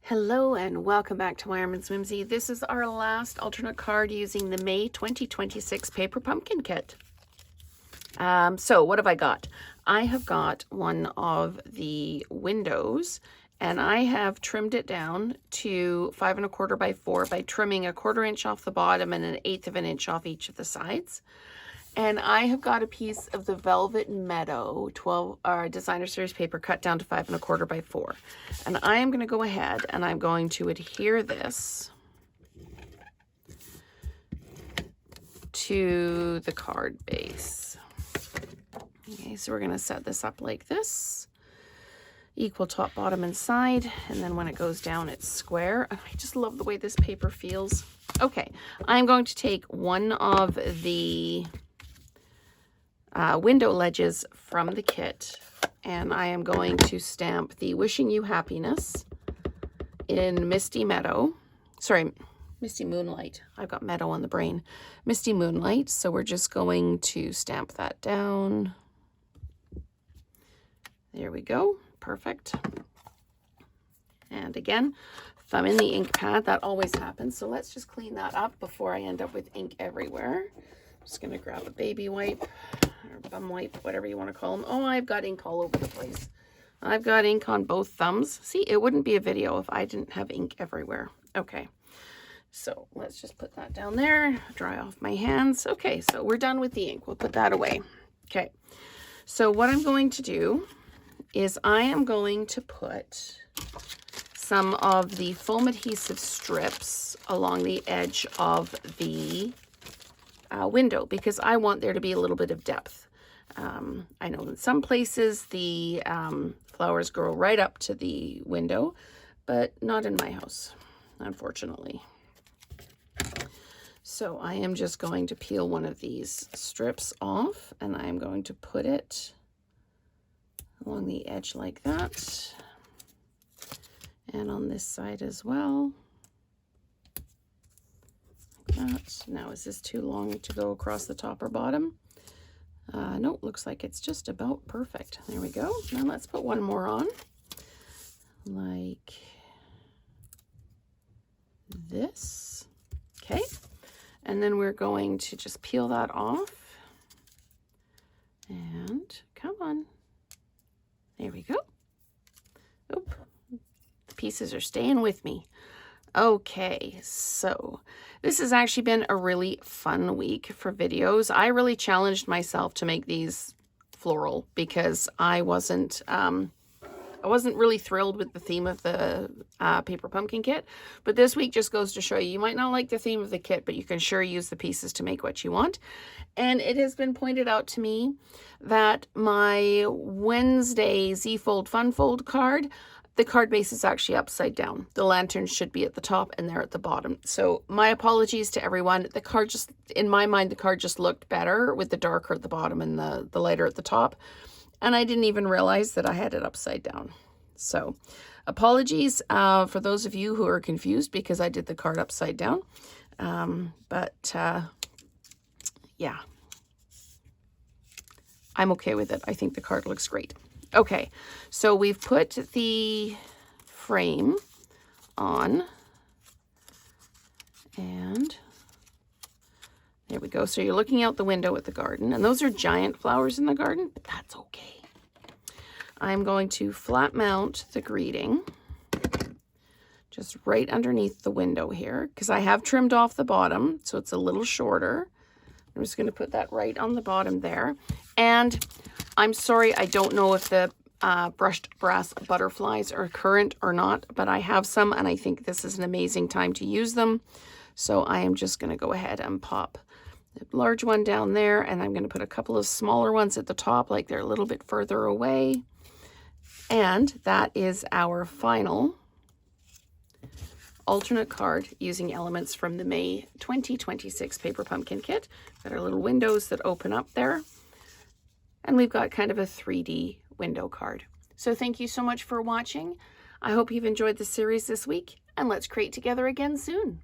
Hello and welcome back to Wireman's Whimsy. This is our last alternate card using the May 2026 Paper Pumpkin Kit. So what have I got? I have got one of the windows and I have trimmed it down to 5 1/4 by 4 by trimming 1/4 inch off the bottom and 1/8 of an inch off each of the sides. And I have got a piece of the Velvet Meadow 12 Designer Series paper cut down to 5 1/4 by 4. And I am going to go ahead and I'm going to adhere this to the card base. Okay, so we're going to set this up like this. Equal top, bottom, and side. And then when it goes down, it's square. I just love the way this paper feels. Okay, I'm going to take one of the window ledges from the kit, and I am going to stamp the Wishing You Happiness in Misty Meadow. Sorry, Misty Moonlight. I've got Meadow on the brain. Misty Moonlight. So we're just going to stamp that down. There we go. Perfect. And again, thumb in the ink pad. That always happens. So let's just clean that up before I end up with ink everywhere. I'm just going to grab a baby wipe or bum wipe, whatever you want to call them. Oh, I've got ink all over the place. I've got ink on both thumbs. See, it wouldn't be a video if I didn't have ink everywhere. Okay, so let's just put that down there, dry off my hands. Okay, so we're done with the ink. We'll put that away. Okay, so what I'm going to do is I am going to put some of the foam adhesive strips along the edge of the window, because I want there to be a little bit of depth. I know in some places the flowers grow right up to the window, but not in my house, unfortunately. So I am just going to peel one of these strips off, and I'm going to put it along the edge like that, and on this side as well. That. Now, is this too long to go across the top or bottom? No, looks like it's just about perfect. There we go. Now let's put one more on, like this. Okay, and then we're going to just peel that off. And come on. There we go. Oop, the pieces are staying with me. Okay, so this has actually been a really fun week for videos. I really challenged myself to make these floral because I wasn't really thrilled with the theme of the Paper Pumpkin Kit. But this week just goes to show you, you might not like the theme of the kit, but you can sure use the pieces to make what you want. And it has been pointed out to me that my Wednesday Z-Fold Fun Fold card, the card base is actually upside down. The lanterns should be at the top and they're at the bottom. So my apologies to everyone. The card just, in my mind, the card just looked better with the darker at the bottom and the lighter at the top. And I didn't even realize that I had it upside down. So apologies for those of you who are confused because I did the card upside down. Yeah, I'm okay with it. I think the card looks great. Okay, so we've put the frame on, and there we go. So you're looking out the window at the garden, and those are giant flowers in the garden, but that's okay. I'm going to flat mount the greeting just right underneath the window here, because I have trimmed off the bottom, so it's a little shorter. I'm just going to put that right on the bottom there. And I'm sorry, I don't know if the brushed brass butterflies are current or not, but I have some, and I think this is an amazing time to use them. So I am just going to go ahead and pop the large one down there, and I'm going to put a couple of smaller ones at the top, like they're a little bit further away. And that is our final alternate card using elements from the May 2026 Paper Pumpkin Kit. Got our little windows that open up there. And we've got kind of a 3D window card. So thank you so much for watching. I hope you've enjoyed the series this week, and let's create together again soon.